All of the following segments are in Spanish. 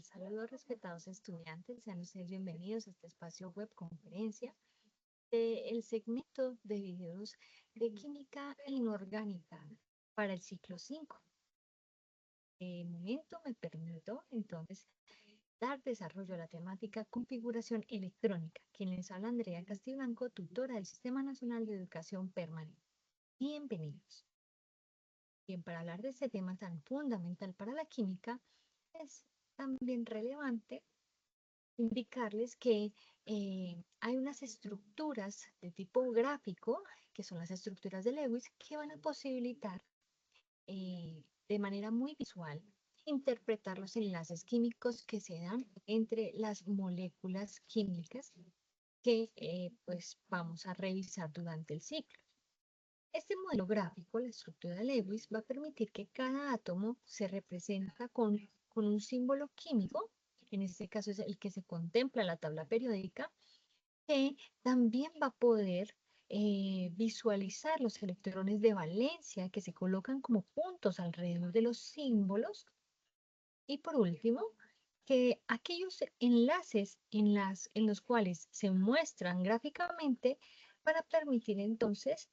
Saludos, respetados estudiantes, sean ustedes bienvenidos a este espacio web conferencia del segmento de videos de química inorgánica para el ciclo 5. De momento me permito entonces dar desarrollo a la temática configuración electrónica. Quien les habla, Andrea Castiblanco, tutora del Sistema Nacional de Educación Permanente. Bienvenidos. Bien, para hablar de este tema tan fundamental para la química, es también relevante indicarles que hay unas estructuras de tipo gráfico, que son las estructuras de Lewis, que van a posibilitar de manera muy visual interpretar los enlaces químicos que se dan entre las moléculas químicas que pues vamos a revisar durante el ciclo. Este modelo gráfico, la estructura de Lewis, va a permitir que cada átomo se representa con un símbolo químico, en este caso es el que se contempla en la tabla periódica, que también va a poder visualizar los electrones de valencia que se colocan como puntos alrededor de los símbolos. Y por último, que aquellos enlaces en los cuales se muestran gráficamente van a permitir entonces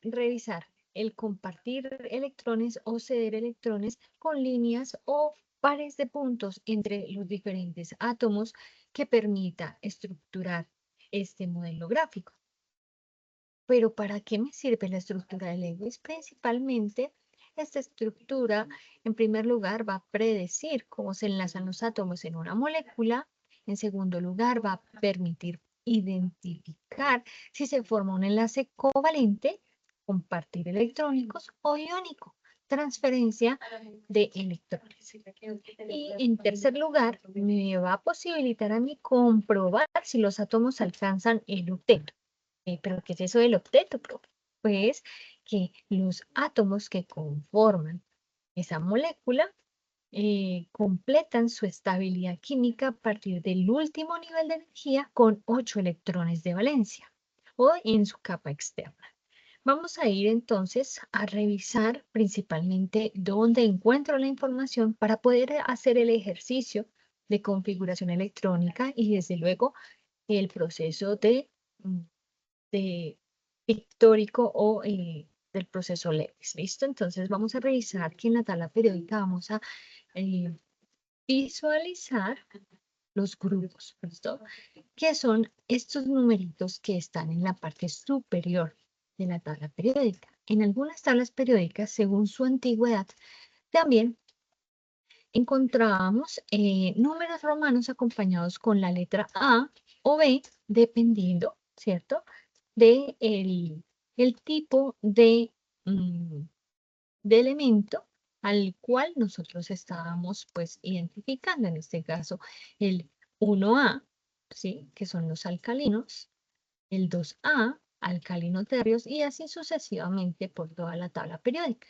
revisar el compartir electrones o ceder electrones con líneas o pares de puntos entre los diferentes átomos que permita estructurar este modelo gráfico. Pero ¿para qué me sirve la estructura de Lewis? Principalmente, esta estructura, en primer lugar, va a predecir cómo se enlazan los átomos en una molécula. En segundo lugar, va a permitir identificar si se forma un enlace covalente, compartir electrónicos o iónico, transferencia de electrones. Y en tercer lugar, me va a posibilitar a mí comprobar si los átomos alcanzan el octeto. ¿Pero qué es eso del octeto, profe? Pues que los átomos que conforman esa molécula completan su estabilidad química a partir del último nivel de energía con 8 electrones de valencia o en su capa externa. Vamos a ir entonces a revisar principalmente dónde encuentro la información para poder hacer el ejercicio de configuración electrónica y desde luego el proceso de pictórico o del proceso Lewis. ¿Listo? Entonces vamos a revisar que en la tabla periódica vamos a eh, visualizar los grupos, ¿listo? Que son estos numeritos que están en la parte superior de la tabla periódica. En algunas tablas periódicas, según su antigüedad, también encontrábamos números romanos acompañados con la letra A o B, dependiendo, ¿cierto? De el tipo de elemento al cual nosotros estábamos pues identificando, en este caso el 1A, ¿sí? Que son los alcalinos, el 2A, alcalino tercios y así sucesivamente por toda la tabla periódica.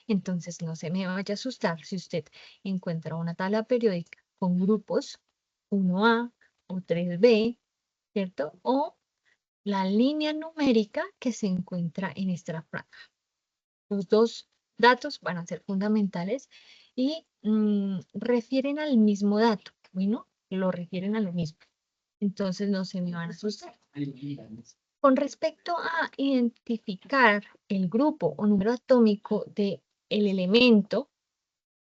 Entonces no se me vaya a asustar si usted encuentra una tabla periódica con grupos 1A o 3B, ¿cierto? O la línea numérica que se encuentra en esta franja. Los dos datos van a ser fundamentales y refieren al mismo dato. Bueno, lo refieren a lo mismo. Entonces no se me van a asustar. Con respecto a identificar el grupo o número atómico del elemento,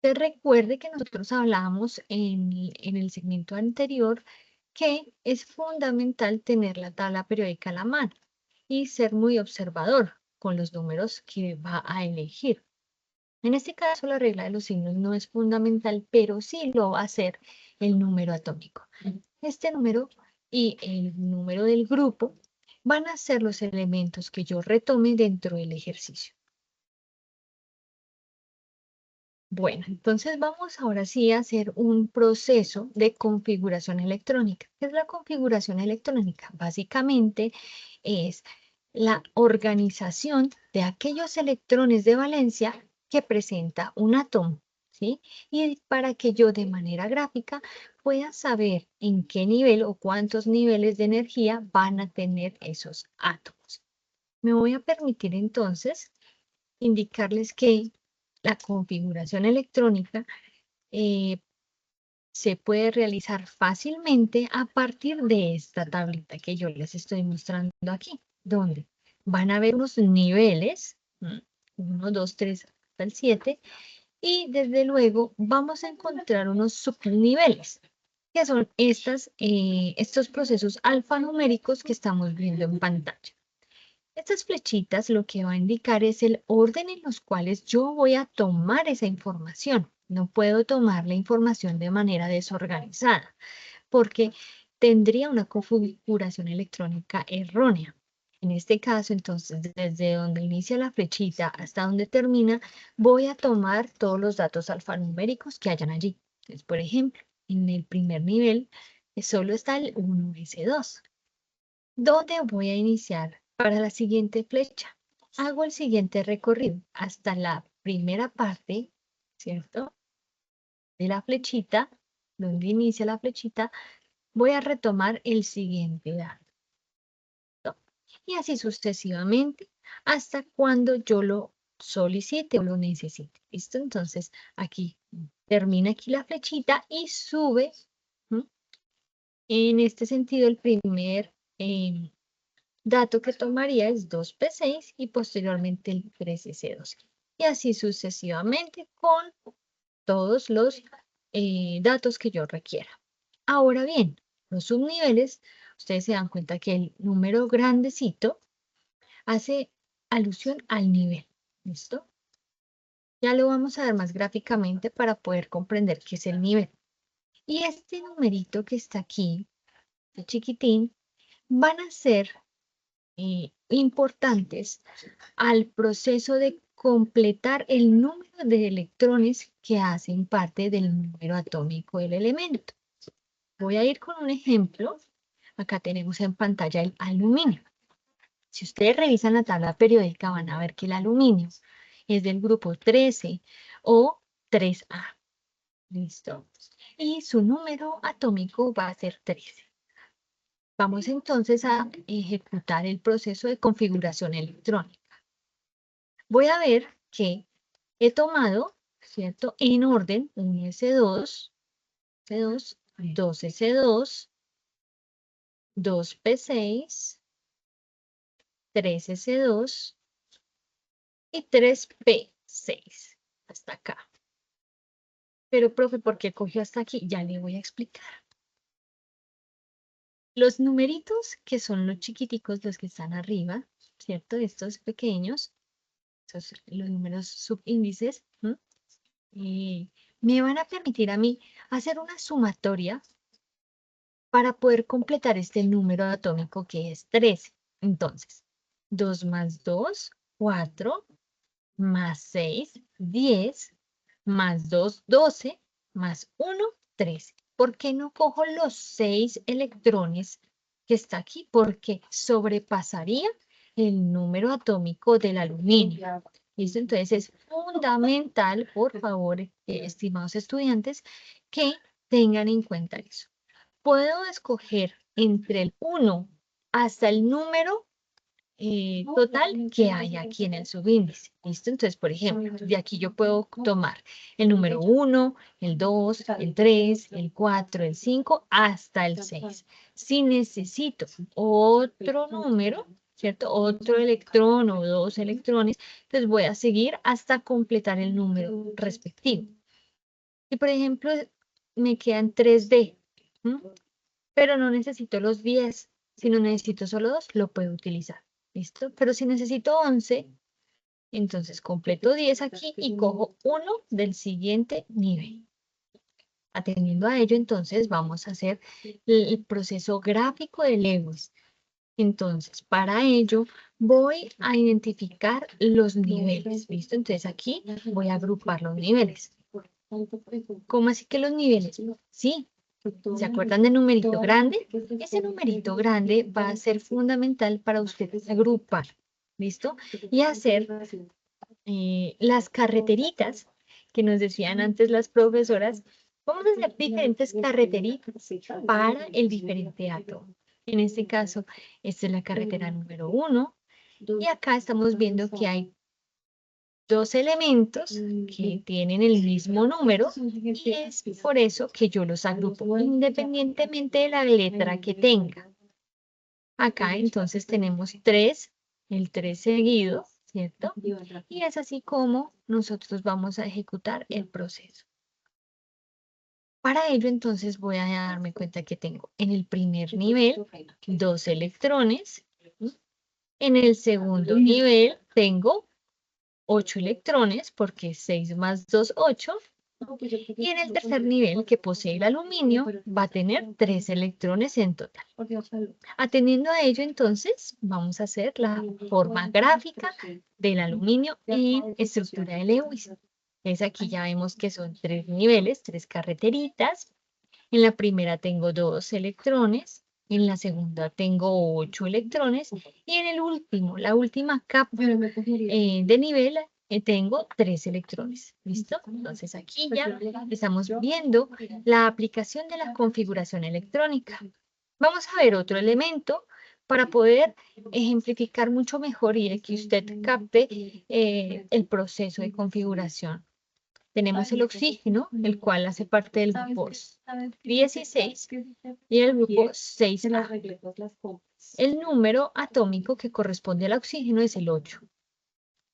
te recuerde que nosotros hablábamos en el segmento anterior que es fundamental tener la tabla periódica a la mano y ser muy observador con los números que va a elegir. En este caso, la regla de los signos no es fundamental, pero sí lo va a hacer el número atómico. Este número y el número del grupo van a ser los elementos que yo retome dentro del ejercicio. Bueno, entonces vamos ahora sí a hacer un proceso de configuración electrónica. ¿Qué es la configuración electrónica? Básicamente es la organización de aquellos electrones de valencia que presenta un átomo, ¿sí? Y para que yo de manera gráfica pueda saber en qué nivel o cuántos niveles de energía van a tener esos átomos. Me voy a permitir entonces indicarles que la configuración electrónica se puede realizar fácilmente a partir de esta tablita que yo les estoy mostrando aquí, donde van a ver unos niveles, 1, 2, 3, hasta el 7, y desde luego vamos a encontrar unos subniveles, que son estos procesos alfanuméricos que estamos viendo en pantalla. Estas flechitas lo que va a indicar es el orden en los cuales yo voy a tomar esa información. No puedo tomar la información de manera desorganizada porque tendría una configuración electrónica errónea. En este caso, entonces, desde donde inicia la flechita hasta donde termina, voy a tomar todos los datos alfanuméricos que hayan allí. Entonces, por ejemplo, en el primer nivel solo está el 1S2. ¿Dónde voy a iniciar para la siguiente flecha? Hago el siguiente recorrido hasta la primera parte, ¿cierto? De la flechita, donde inicia la flechita, voy a retomar el siguiente dato. Y así sucesivamente hasta cuando yo lo solicite o lo necesite. ¿Listo? Entonces, aquí termina aquí la flechita y sube. En este sentido, el primer dato que tomaría es 2P6 y posteriormente el 3S2. Y así sucesivamente con todos los datos que yo requiera. Ahora bien, los subniveles, ustedes se dan cuenta que el número grandecito hace alusión al nivel. ¿Listo? Ya lo vamos a ver más gráficamente para poder comprender qué es el nivel. Y este numerito que está aquí, de chiquitín, van a ser importantes al proceso de completar el número de electrones que hacen parte del número atómico del elemento. Voy a ir con un ejemplo. Acá tenemos en pantalla el aluminio. Si ustedes revisan la tabla periódica van a ver que el aluminio es del grupo 13 o 3A. ¿Listo? Y su número atómico va a ser 13. Vamos entonces a ejecutar el proceso de configuración electrónica. Voy a ver que he tomado, ¿cierto? En orden, 1S2, S2, 2S2, 2P6, 3S2 y 3P6. Hasta acá. Pero, profe, ¿por qué cogió hasta aquí? Ya le voy a explicar. Los numeritos, que son los chiquiticos, los que están arriba, ¿cierto? Estos pequeños, estos, los números subíndices, me van a permitir a mí hacer una sumatoria para poder completar este número atómico que es 13. Entonces, 2 más 2, 4, más 6, 10, más 2, 12, más 1, 13. ¿Por qué no cojo los 6 electrones que está aquí? Porque sobrepasaría el número atómico del aluminio. ¿Listo? Entonces es fundamental, por favor, estimados estudiantes, que tengan en cuenta eso. Puedo escoger entre el 1 hasta el número total que hay aquí en el subíndice. ¿Listo? Entonces, por ejemplo, de aquí yo puedo tomar el número 1, el 2, el 3, el 4, el 5, hasta el 6. Si necesito otro número, ¿cierto? Otro electrón o 2 electrones, entonces voy a seguir hasta completar el número respectivo. Y, por ejemplo, me quedan 3D, pero no necesito los 10. Si no necesito solo 2, lo puedo utilizar. ¿Listo? Pero si necesito 11, entonces completo 10 aquí y cojo uno del siguiente nivel. Atendiendo a ello, entonces vamos a hacer el proceso gráfico de Lewis. Entonces, para ello voy a identificar los niveles. ¿Listo? Entonces aquí voy a agrupar los niveles. ¿Cómo así que los niveles? Sí. ¿Se acuerdan del numerito grande? Ese numerito grande va a ser fundamental para ustedes agrupar, ¿listo? Y hacer las carreteritas que nos decían antes las profesoras. Vamos a hacer diferentes carreteritas para el diferente átomo. En este caso, esta es la carretera número 1. Y acá estamos viendo que hay dos elementos que tienen el mismo número y es por eso que yo los agrupo independientemente de la letra que tenga. Acá entonces tenemos 3, el 3 seguido, ¿cierto? Y es así como nosotros vamos a ejecutar el proceso. Para ello entonces voy a darme cuenta que tengo en el primer nivel 2 electrones. En el segundo nivel tengo 8 electrones porque 6 más 2, 8. Y en el tercer nivel que posee el aluminio va a tener 3 electrones en total. Atendiendo a ello entonces vamos a hacer la forma gráfica del aluminio en estructura de Lewis. Entonces aquí ya vemos que son 3 niveles, 3 carreteritas. En la primera tengo 2 electrones, en la segunda tengo 8 electrones y en el último, la última capa de nivel tengo 3 electrones. ¿Listo? Entonces aquí ya estamos viendo la aplicación de la configuración electrónica. Vamos a ver otro elemento para poder ejemplificar mucho mejor y que usted capte el proceso de configuración. Tenemos el oxígeno, el cual hace parte del grupo 16 y el grupo 6A. El número atómico que corresponde al oxígeno es el 8.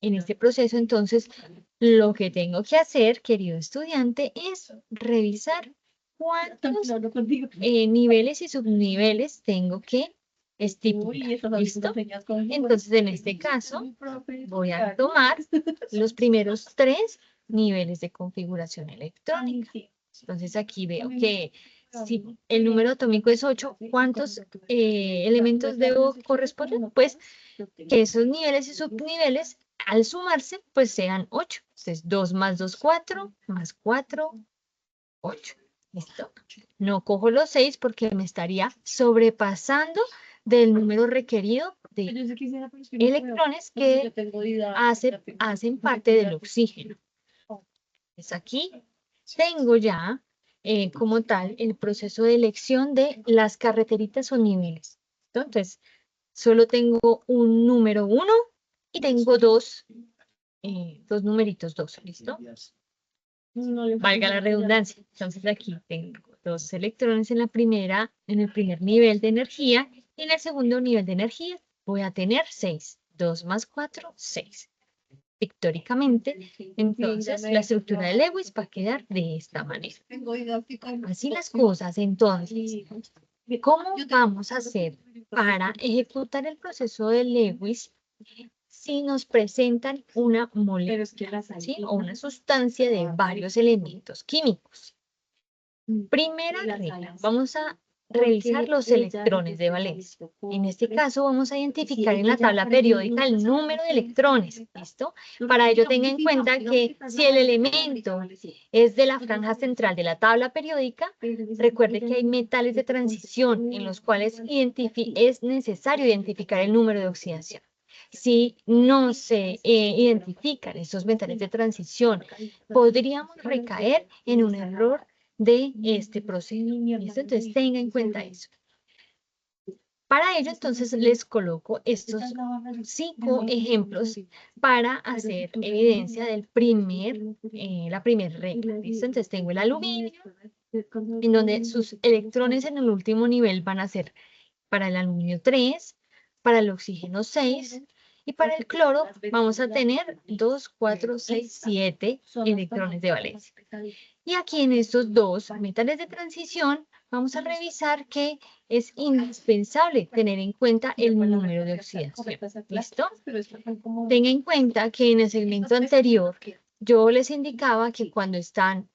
En este proceso, entonces, lo que tengo que hacer, querido estudiante, es revisar cuántos niveles y subniveles tengo que estipular. ¿Listo? Entonces, en este caso, voy a tomar los primeros 3 niveles de configuración electrónica. Entonces, aquí veo que si el número atómico es 8, ¿cuántos elementos debo corresponder? Pues que esos niveles y subniveles, al sumarse, pues sean 8. Entonces, 2 más 2, 4, más 4, 8. ¿Listo? No cojo los 6 porque me estaría sobrepasando del número requerido de electrones que hacen parte del oxígeno. Entonces aquí tengo ya como tal el proceso de elección de las carreteritas o niveles. Entonces, solo tengo un número 1 y tengo dos numeritos 2, ¿listo? Valga la redundancia. Entonces aquí tengo 2 electrones en el primer nivel de energía y en el segundo nivel de energía voy a tener 6. 2 más 4, 6. Pictóricamente, entonces la estructura de Lewis va a quedar de esta manera. Así las cosas, entonces, ¿cómo vamos a hacer para ejecutar el proceso de Lewis si nos presentan una molécula, ¿sí? O una sustancia de varios elementos químicos? Primera regla, vamos a revisar los electrones de valencia. En este caso vamos a identificar en la tabla periódica el número de electrones, ¿listo? Para ello tenga en cuenta que si el elemento es de la franja central de la tabla periódica, recuerde que hay metales de transición en los cuales es necesario identificar el número de oxidación. Si no se identifican estos metales de transición, podríamos recaer en un error de este proceso. ¿Listo? Entonces tenga en cuenta eso. Para ello, entonces, les coloco estos 5 ejemplos para hacer evidencia del la primera regla. ¿Listo? Entonces tengo el aluminio, en donde sus electrones en el último nivel van a ser para el aluminio 3, para el oxígeno 6, y para el cloro vamos a tener 2, 4, 6, 7 electrones de valencia. Y aquí en estos 2 metales de transición vamos a revisar que es indispensable tener en cuenta el número de oxidación. ¿Listo? Tenga en cuenta que en el segmento anterior yo les indicaba que cuando están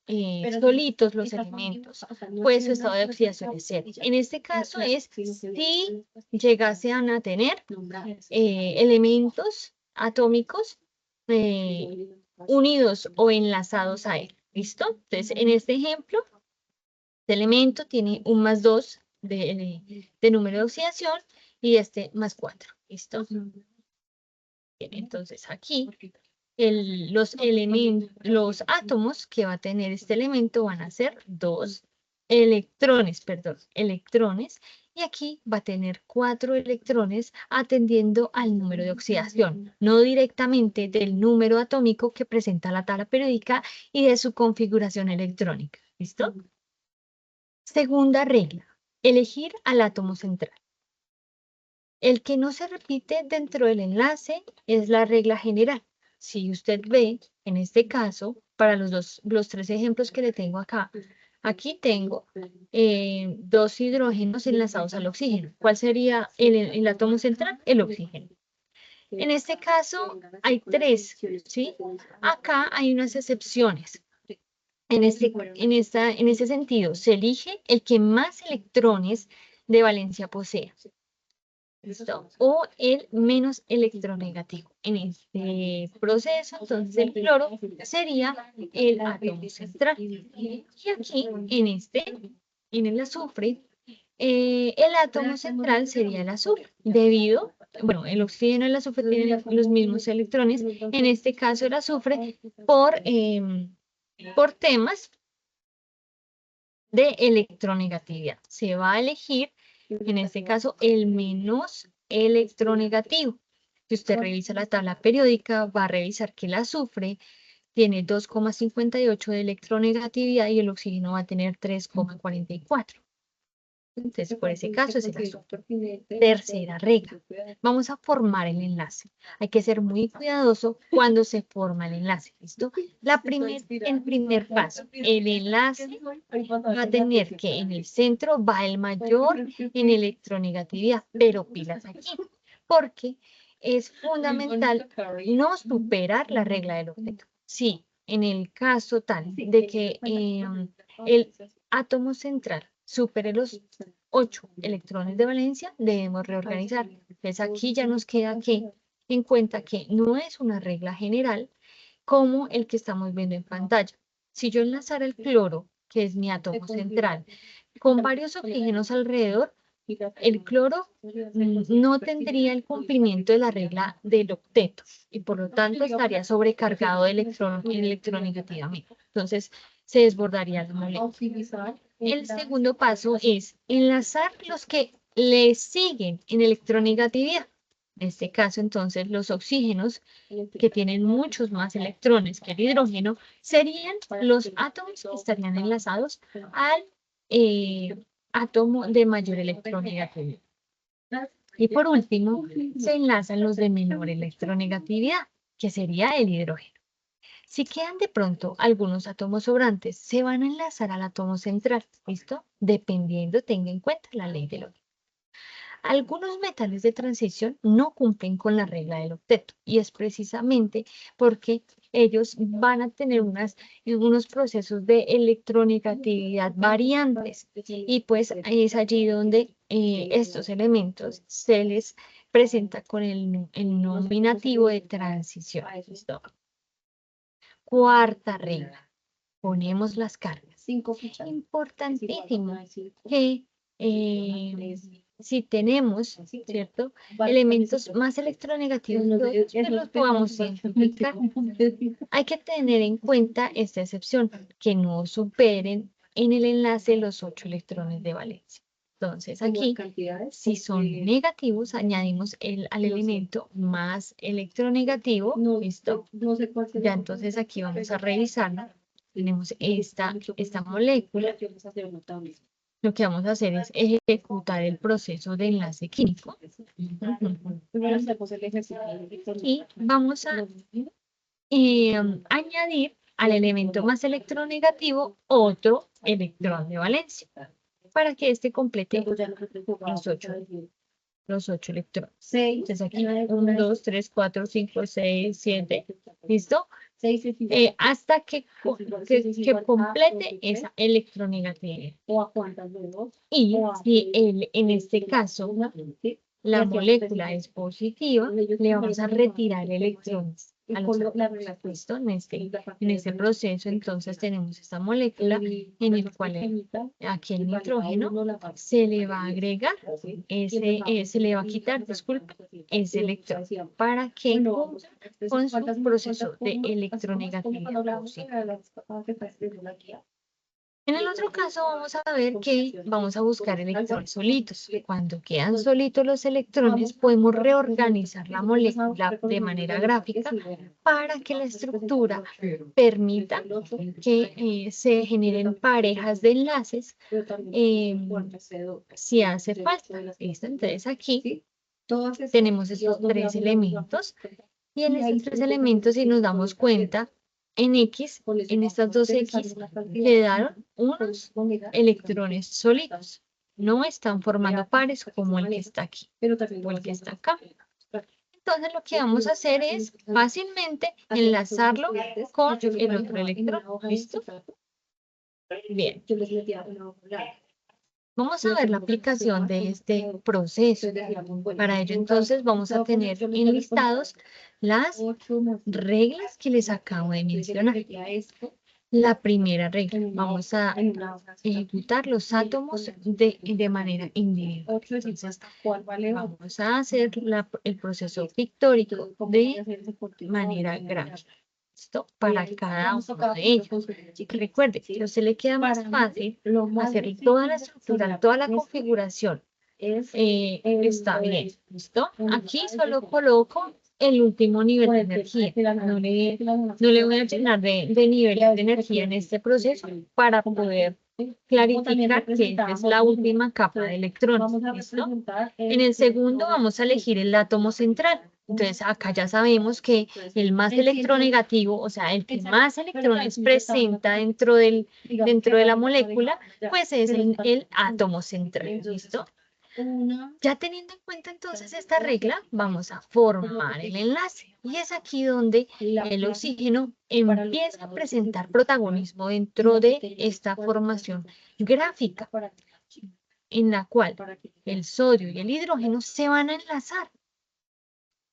solitos los elementos, pues su estado de oxidación es 0. En este caso es si llegasen a tener elementos atómicos unidos o enlazados a él. ¿Listo? Entonces, en este ejemplo, este elemento tiene un más 2 de número de oxidación y este más 4. ¿Listo? Bien, entonces aquí los átomos que va a tener este elemento van a ser 2 electrones, y aquí va a tener 4 electrones atendiendo al número de oxidación, no directamente del número atómico que presenta la tabla periódica y de su configuración electrónica. ¿Listo? Segunda regla, elegir al átomo central. El que no se repite dentro del enlace es la regla general. Si usted ve, en este caso, para los 3 ejemplos que le tengo acá, aquí tengo 2 hidrógenos enlazados al oxígeno. ¿Cuál sería el átomo central? El oxígeno. En este caso hay 3, ¿sí? Acá hay unas excepciones. En ese sentido, se elige el que más electrones de valencia posea. ¿Listo? O el menos electronegativo. En este proceso, entonces el cloro sería el átomo central. Y aquí, en el azufre, el átomo central sería el azufre, debido, bueno, el oxígeno y el azufre tienen los mismos electrones, en este caso el azufre, por temas de electronegatividad. Se va a elegir, en este caso, el menos electronegativo. Si usted revisa la tabla periódica, va a revisar que el azufre tiene 2,58 de electronegatividad y el oxígeno va a tener 3,44. Entonces, por ese caso es el azufre. Tercera regla. Vamos a formar el enlace. Hay que ser muy cuidadoso cuando se forma el enlace. ¿Listo? El primer paso. El enlace va a tener que en el centro va el mayor en electronegatividad, pero pilas aquí, porque es fundamental no superar la regla del octeto. Sí, en el caso tal de que el átomo central supere los 8 electrones de valencia, debemos reorganizar. Entonces aquí ya nos queda que en cuenta que no es una regla general como el que estamos viendo en pantalla. Si yo enlazara el cloro, que es mi átomo central, con varios oxígenos alrededor, el cloro no tendría el cumplimiento de la regla del octeto y por lo tanto estaría sobrecargado de electronegativamente. Entonces se desbordaría la molécula. El segundo paso es enlazar los que le siguen en electronegatividad. En este caso, entonces, los oxígenos, que tienen muchos más electrones que el hidrógeno, serían los átomos que estarían enlazados al átomo de mayor electronegatividad. Y por último, se enlazan los de menor electronegatividad, que sería el hidrógeno. Si quedan de pronto algunos átomos sobrantes, se van a enlazar al átomo central, ¿listo? Dependiendo, tenga en cuenta la ley del octeto. Algunos metales de transición no cumplen con la regla del octeto y es precisamente porque ellos van a tener unos procesos de electronegatividad variantes y pues es allí donde estos elementos se les presenta con el nominativo de transición. ¿Listo? Cuarta regla, ponemos las cargas. Importantísimo que si tenemos, ¿cierto? Elementos más electronegativos que los podamos identificar. Hay que tener en cuenta esta excepción, que no superen en el enlace los 8 electrones de valencia. Entonces aquí, si son negativos, añadimos al elemento más electronegativo, ¿listo? Ya entonces aquí vamos a revisarlo. Tenemos esta molécula. Lo que vamos a hacer es ejecutar el proceso de enlace químico. Y vamos a añadir al elemento más electronegativo otro electrón de valencia para que éste complete los 8 electrones. Entonces aquí 1, 2, 3, 4, 5, 6, 7. ¿Listo? Hasta que complete esa electronegatividad. Y si en este caso la molécula es positiva, le vamos a retirar electrones a los átomos. ¿Listo? En este proceso, entonces, tenemos esta molécula en el cual aquí el nitrógeno se le va a agregar, se le va a quitar, disculpe, ese electrón para que cumpla con su proceso de electronegatividad positiva. En el otro caso vamos a ver que vamos a buscar electrones solitos. Cuando quedan solitos los electrones, podemos reorganizar la molécula de manera gráfica para que la estructura permita que se generen parejas de enlaces si hace falta. ¿Listo? Entonces aquí tenemos estos tres elementos y en estos tres elementos, si nos damos cuenta, en X, en estas dos X, quedaron unos electrones sólidos. No están formando pares como el que está aquí o el que está acá. Entonces lo que vamos a hacer es fácilmente enlazarlo con el otro electrón. ¿Listo? Bien. Vamos a ver la aplicación de este proceso. Para ello, entonces, vamos a tener enlistados las reglas que les acabo de mencionar. La primera regla, vamos a ejecutar los átomos de manera individual. Entonces, vamos a hacer el proceso pictórico de manera gráfica. ¿Listo? Para cada uno de ellos. Recuerde, si a usted le queda más fácil hacer toda la estructura, toda la configuración, está bien. ¿Listo? Aquí solo coloco el último nivel de energía. No le voy a llenar de niveles de energía en este proceso para poder clarificar que esta es la última capa de electrones. ¿Listo? En el segundo vamos a elegir el átomo central. Entonces acá ya sabemos que el más electronegativo, o sea, el que más electrones presenta dentro de la molécula, pues es el átomo central. ¿Listo? Ya teniendo en cuenta entonces esta regla, vamos a formar el enlace. Y es aquí donde el oxígeno empieza a presentar protagonismo dentro de esta formación gráfica, en la cual el sodio y el hidrógeno se van a enlazar,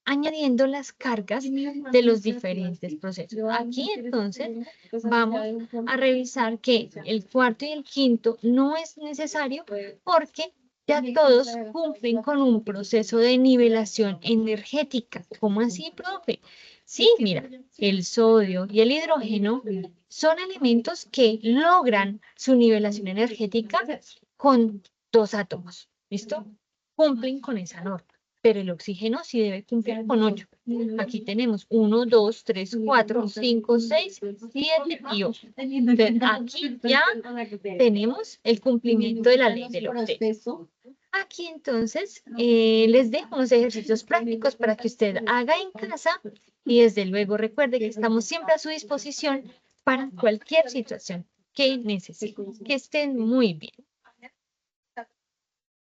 añadiendo las cargas de los diferentes procesos. Aquí entonces vamos a revisar que el cuarto y el quinto no es necesario porque ya todos cumplen con un proceso de nivelación energética. ¿Cómo así, profe? Sí, mira, el sodio y el hidrógeno son elementos que logran su nivelación energética con dos átomos. ¿Listo? Cumplen con esa norma. Pero el oxígeno sí debe cumplir con 8. Aquí tenemos 1, 2, 3, 4, 5, 6, 7 y 8. Entonces, aquí ya tenemos el cumplimiento de la ley del octeto. Aquí entonces les dejo unos ejercicios prácticos para que usted haga en casa y desde luego recuerde que estamos siempre a su disposición para cualquier situación que necesite. Que estén muy bien.